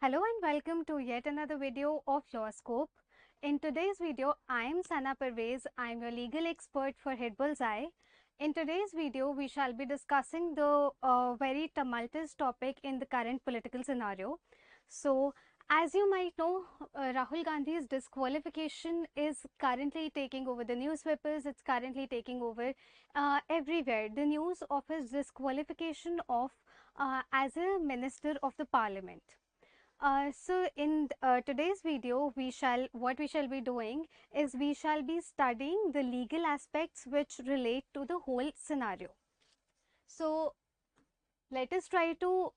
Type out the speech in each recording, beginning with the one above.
Hello and welcome to yet another video of Law Scope. In today's video, I am Sana Parvez. I am your legal expert for Hitbullseye. In today's video, we shall be discussing the very tumultuous topic in the current political scenario. So, as you might know, Rahul Gandhi's disqualification is currently taking over the newspapers. It's currently taking over everywhere. The news of his disqualification as a minister of the parliament. So in today's video, what we shall be doing is we shall be studying the legal aspects which relate to the whole scenario. So let us try to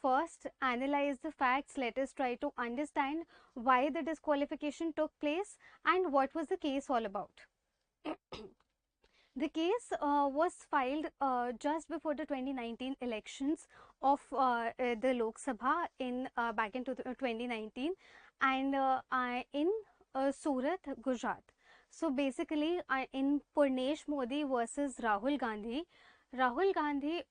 first analyze the facts. Let us try to understand why the disqualification took place and what was the case all about. The case was filed just before the 2019 elections of the Lok Sabha back in 2019 and in Surat, Gujarat. So basically in Purnesh Modi versus Rahul Gandhi,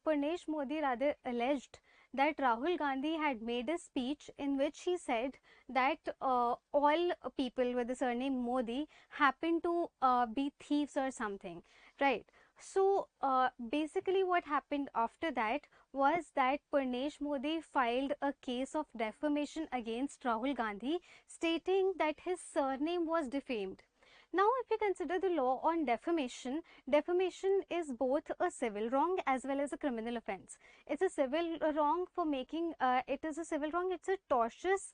Purnesh Modi rather alleged that Rahul Gandhi had made a speech in which he said that all people with the surname Modi happen to be thieves or something, right? So basically what happened after that was that Purnesh Modi filed a case of defamation against Rahul Gandhi, stating that his surname was defamed. Now, if we consider the law on defamation, defamation is both a civil wrong as well as a criminal offence. It's a civil wrong for making, it's a tortious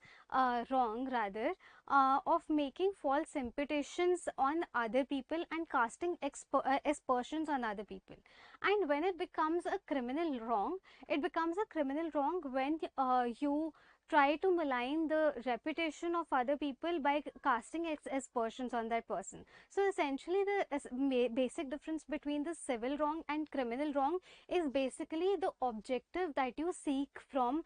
wrong rather of making false imputations on other people and casting aspersions on other people. And when it becomes a criminal wrong, when you try to malign the reputation of other people by casting aspersions on that person. So essentially the basic difference between the civil wrong and criminal wrong is basically the objective that you seek from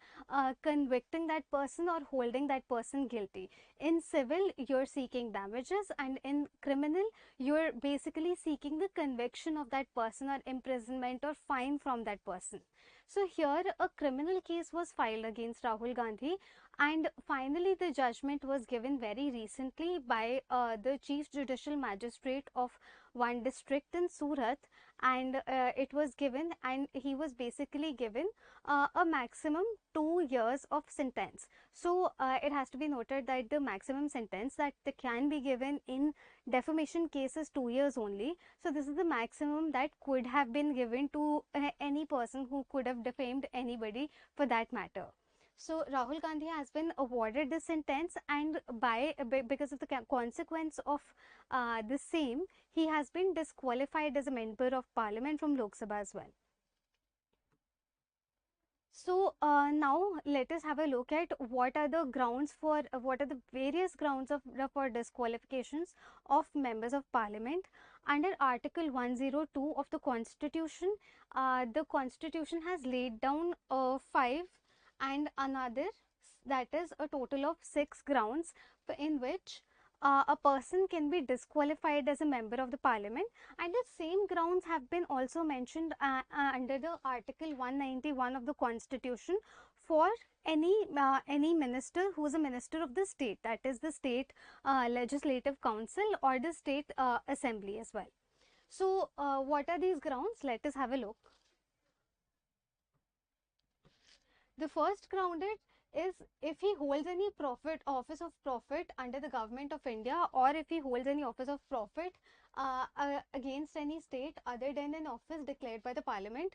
convicting that person or holding that person guilty. In civil, you're seeking damages, and in criminal, you're basically seeking the conviction of that person or imprisonment or fine from that person. So here a criminal case was filed against Rahul Gandhi, and finally the judgment was given very recently by the Chief Judicial Magistrate of one district in Surat, and it was given, and he was basically given a maximum 2 years of sentence. So it has to be noted that the maximum sentence that can be given in defamation case is 2 years only. So this is the maximum that could have been given to any person who could have defamed anybody for that matter. So Rahul Gandhi has been awarded this sentence, and because of the consequence of the same, he has been disqualified as a member of parliament from Lok Sabha as well. So now let us have a look at what are the various grounds for disqualifications of members of parliament. Under Article 102 of the Constitution, the Constitution has laid down 5 and another, that is a total of 6 grounds in which a person can be disqualified as a member of the parliament, and the same grounds have been also mentioned under the Article 191 of the Constitution for any minister who is a minister of the state, that is the state legislative council or the state assembly as well. So what are these grounds? Let us have a look. The first grounded is if he holds any office of profit under the government of India, or if he holds any office of profit against any state other than an office declared by the parliament,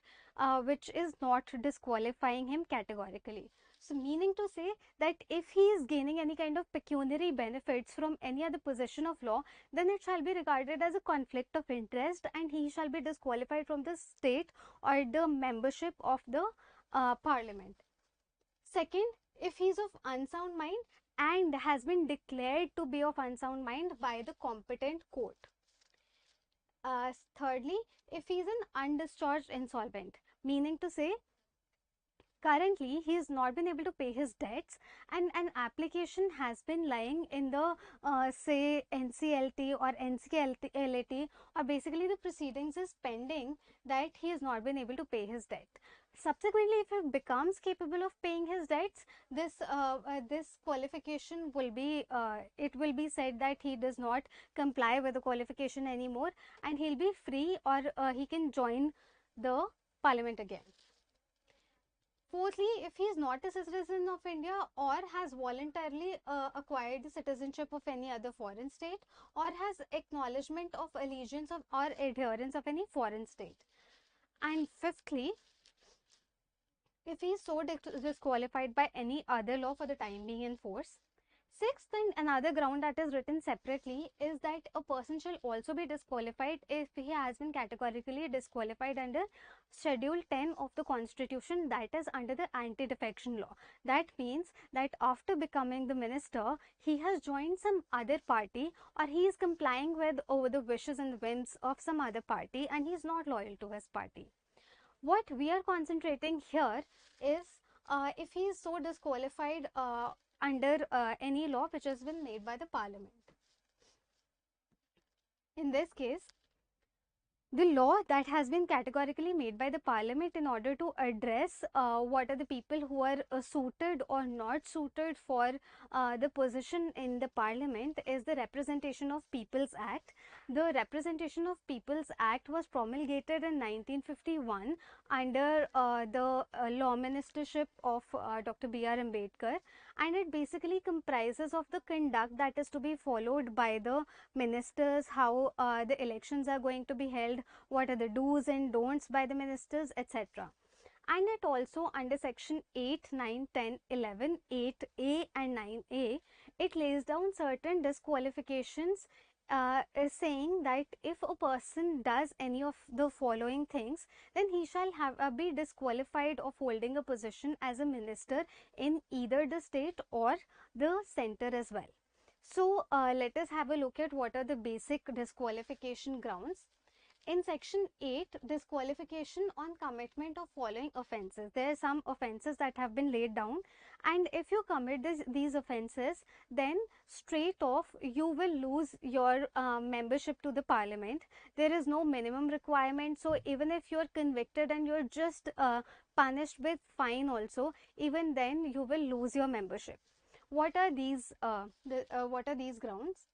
which is not disqualifying him categorically. So meaning to say that if he is gaining any kind of pecuniary benefits from any other position of law, then it shall be regarded as a conflict of interest, and he shall be disqualified from the state or the membership of the parliament. Second, if he is of unsound mind and has been declared to be of unsound mind by the competent court. Thirdly, if he is an undischarged insolvent, meaning to say currently he has not been able to pay his debts, and an application has been lying in the say NCLT or NCLT, or basically the proceedings is pending that he has not been able to pay his debt. Subsequently, if he becomes capable of paying his debts, this qualification will be it will be said that he does not comply with the qualification anymore, and he'll be free, or he can join the parliament again. Fourthly, if he is not a citizen of India or has voluntarily acquired the citizenship of any other foreign state, or has acknowledgement of allegiance of or adherence of any foreign state. And fifthly, if he is so disqualified by any other law for the time being in force. Sixth, and another ground that is written separately, is that a person shall also be disqualified if he has been categorically disqualified under Schedule 10 of the Constitution, that is under the anti-defection law. That means that after becoming the minister, he has joined some other party, or he is complying with over the wishes and whims of some other party, and he is not loyal to his party. What we are concentrating here is if he is so disqualified under any law which has been made by the parliament. In this case, the law that has been categorically made by the parliament in order to address what are the people who are suited or not suited for the position in the parliament is the Representation of People's Act. The Representation of People's Act was promulgated in 1951 under the law ministership of Dr. B.R. Ambedkar, and it basically comprises of the conduct that is to be followed by the ministers, how the elections are going to be held, what are the do's and don'ts by the ministers, etc. And it also, under section 8, 9, 10, 11, 8A and 9A, it lays down certain disqualifications, saying that if a person does any of the following things, then he shall be disqualified of holding a position as a minister in either the state or the center as well. So let us have a look at what are the basic disqualification grounds. In section 8, disqualification on commitment of following offences. There are some offences that have been laid down, and if you commit these offences, then straight off you will lose your membership to the parliament. There is no minimum requirement, so even if you are convicted and you are just punished with fine also, even then you will lose your membership. What are these grounds?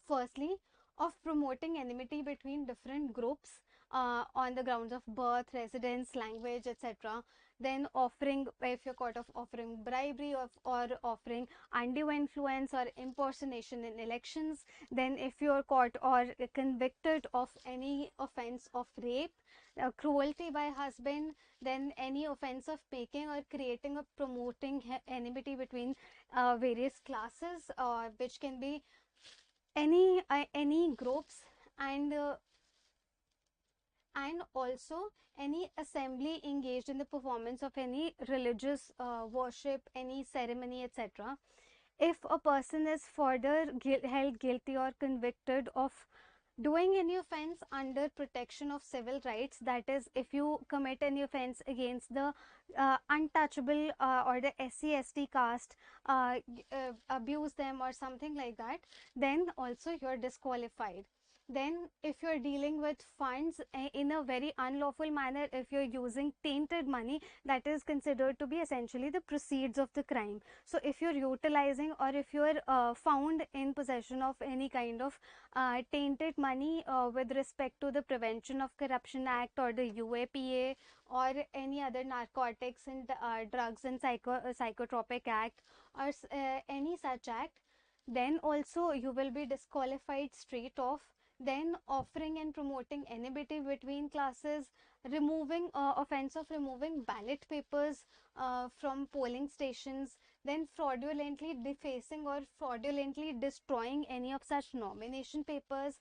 Firstly, of promoting enmity between different groups on the grounds of birth, residence, language, etc. Then offering, if you're caught of offering bribery or offering undue influence or impersonation in elections. Then if you're caught or convicted of any offense of rape, cruelty by husband, then any offense of making or creating or promoting enmity between various classes, which can be any groups, and also any assembly engaged in the performance of any religious worship, any ceremony, etc. If a person is further held guilty or convicted of doing any offense under protection of civil rights, that is, if you commit any offense against the untouchable or the SC/ST caste, abuse them or something like that, then also you are disqualified. Then if you are dealing with funds in a very unlawful manner, if you are using tainted money, that is considered to be essentially the proceeds of the crime. So if you are utilizing, or if you are found in possession of any kind of tainted money with respect to the Prevention of Corruption Act or the UAPA or any other narcotics and drugs and psychotropic act, or any such act, then also you will be disqualified straight off. Then offering and promoting enmity between classes, removing offense of removing ballot papers from polling stations, then fraudulently defacing or fraudulently destroying any of such nomination papers,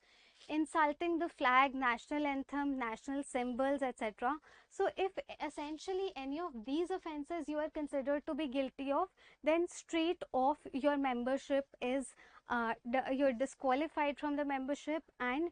insulting the flag, national anthem, national symbols, etc. So if essentially any of these offences you are considered to be guilty of, then straight off your membership is you're disqualified from the membership, and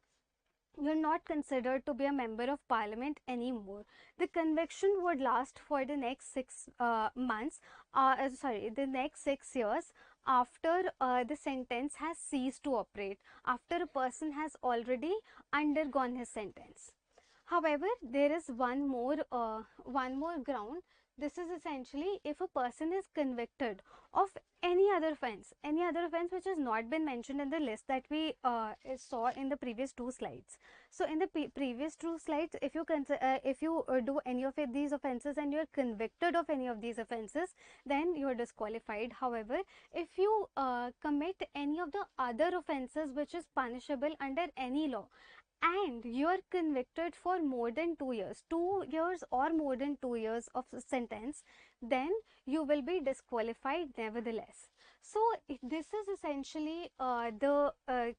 you're not considered to be a member of parliament anymore. The conviction would last for the next 6 months, the next 6 years after the sentence has ceased to operate, after a person has already undergone his sentence. However, there is one more ground. This is essentially if a person is convicted of any other offence which has not been mentioned in the list that we saw in the previous two slides. So in the previous two slides, if you do any of these offences and you are convicted of any of these offences, then you are disqualified. However, if you commit any of the other offences which is punishable under any law, and you are convicted for more than 2 years, 2 years or more than 2 years of sentence, then you will be disqualified nevertheless. So this is essentially the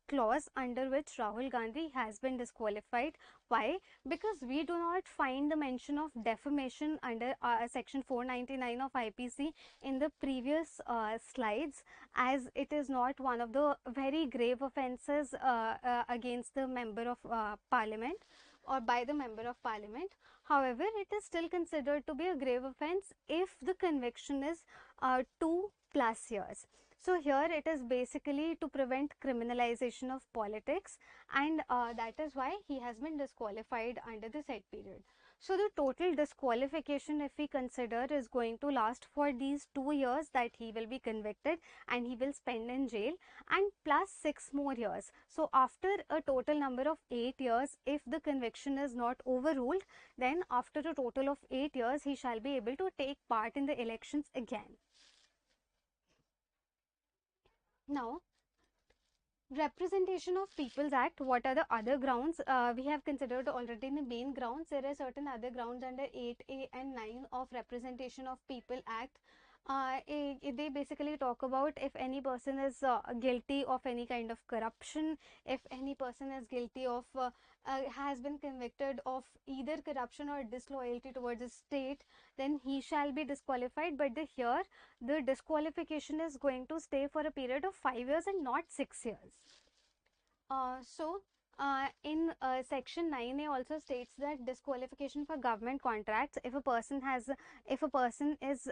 clause under which Rahul Gandhi has been disqualified. Why? Because we do not find the mention of defamation under section 499 of IPC in the previous slides, as it is not one of the very grave offences against the member of parliament or by the member of parliament. However, it is still considered to be a grave offence if the conviction is 2+ years. So here it is basically to prevent criminalization of politics, and that is why he has been disqualified under the said period. So the total disqualification, if we consider, is going to last for these 2 years that he will be convicted and he will spend in jail, and plus 6 more years. So after a total number of 8 years, if the conviction is not overruled, then after a total of 8 years, he shall be able to take part in the elections again. Now, Representation of People's Act, what are the other grounds? We have considered already the main grounds. There are certain other grounds under 8A and 9 of Representation of People Act. They basically talk about if any person is guilty of any kind of corruption, if any person is guilty of has been convicted of either corruption or disloyalty towards the state, then he shall be disqualified. But here the disqualification is going to stay for a period of 5 years and not 6 years. In section 9A also states that disqualification for government contracts, if a person is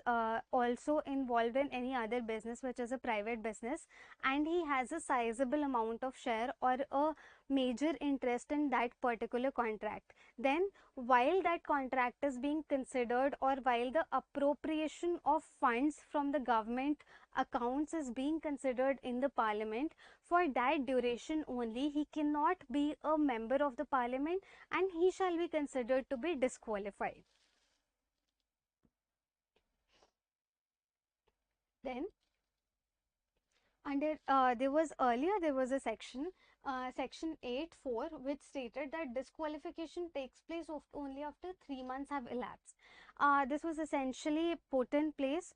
also involved in any other business which is a private business, and he has a sizable amount of share or a major interest in that particular contract, then while that contract is being considered, or while the appropriation of funds from the government accounts is being considered in the parliament, for that duration only he cannot be a member of the parliament and he shall be considered to be disqualified. Then under there was a section section 8(4) which stated that disqualification takes place only after 3 months have elapsed. This was essentially put in place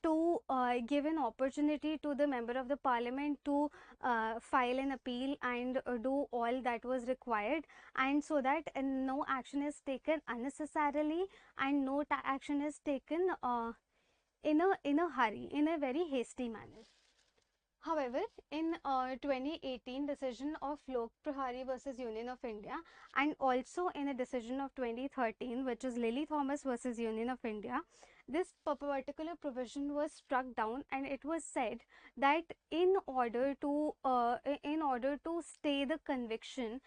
to give an opportunity to the member of the parliament to file an appeal and do all that was required, and so that no action is taken unnecessarily and no action is taken in a hurry, in a very hasty manner. However, in 2018 decision of Lok Prahari versus Union of India, and also in a decision of 2013 which is Lily Thomas versus Union of India, this particular provision was struck down, and it was said that in order to stay the conviction,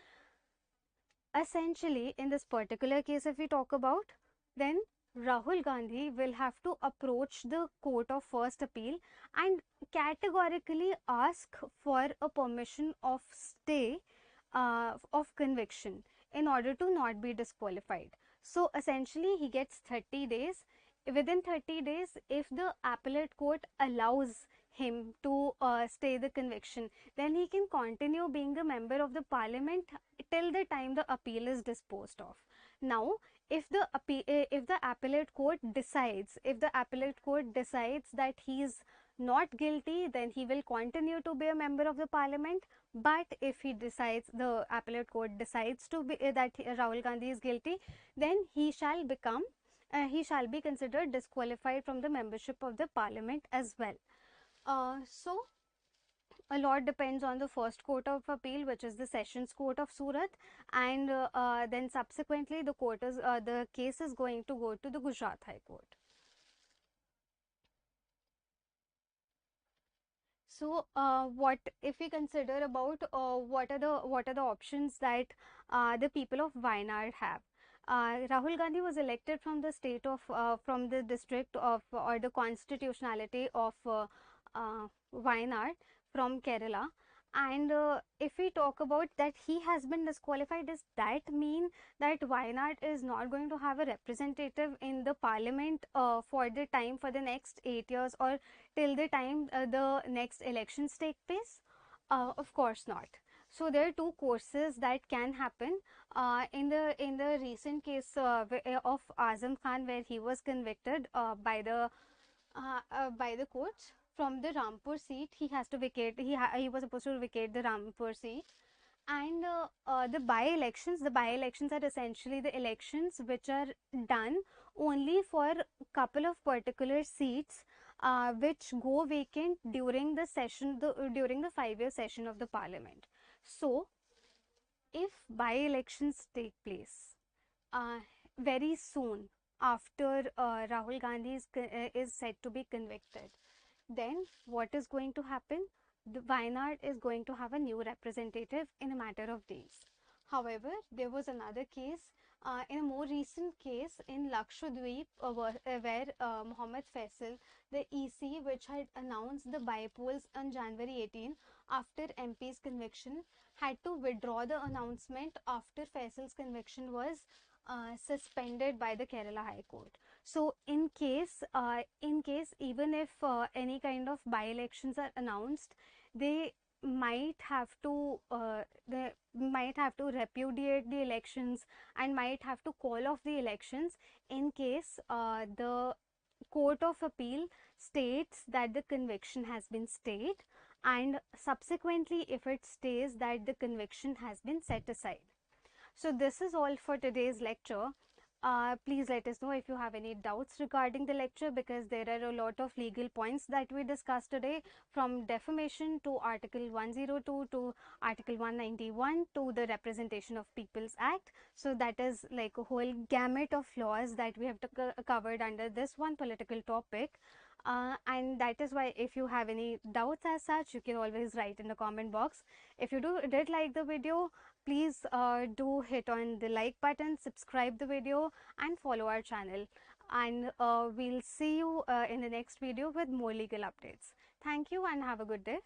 essentially in this particular case if we talk about, then Rahul Gandhi will have to approach the court of first appeal and categorically ask for a permission of stay of conviction in order to not be disqualified. So essentially he gets 30 days. Within 30 days, if the appellate court allows him to stay the conviction, then he can continue being a member of the parliament till the time the appeal is disposed of. Now, if the appellate court decides that he is not guilty, then he will continue to be a member of the parliament. But if the appellate court decides to be that Rahul Gandhi is guilty, then he shall be considered disqualified from the membership of the parliament as well. So a lot depends on the first court of appeal, which is the Sessions Court of Surat, and then subsequently the case is going to go to the Gujarat High Court. So, what if we consider about what are the options that the people of Wayanad have? Rahul Gandhi was elected from the state of from the district of or the constitutionality of Wayanad from Kerala. And if we talk about that he has been disqualified, does that mean that Wayanad is not going to have a representative in the parliament for the time for the next 8 years or till the time the next elections take place? Of course not. So there are two courses that can happen in the recent case of Azam Khan, where he was convicted by the courts from the Rampur seat. He has to vacate. He was supposed to vacate the Rampur seat. And the by-elections are essentially the elections which are done only for couple of particular seats which go vacant during the session, during the 5-year session of the parliament. So, if by-elections take place uh, very soon after Rahul Gandhi is said to be convicted, then what is going to happen? The Wayanad is going to have a new representative in a matter of days. However, there was another case, in a more recent case in Lakshadweep, where Mohammed Faisal, the EC, which had announced the by-polls on January 18 after MP's conviction, had to withdraw the announcement after Faisal's conviction was suspended by the Kerala High Court. So, in case even if any kind of by-elections are announced, they might have to repudiate the elections and might have to call off the elections in case the Court of Appeal states that the conviction has been stayed, and subsequently if it states that the conviction has been set aside. So this is all for today's lecture. Please let us know if you have any doubts regarding the lecture, because there are a lot of legal points that we discussed today, from defamation to Article 102 to Article 191 to the Representation of People's Act. So that is like a whole gamut of laws that we have covered under this one political topic. And that is why if you have any doubts as such, you can always write in the comment box. If you did like the video, please do hit on the like button, subscribe the video and follow our channel. And we'll see you in the next video with more legal updates. Thank you and have a good day.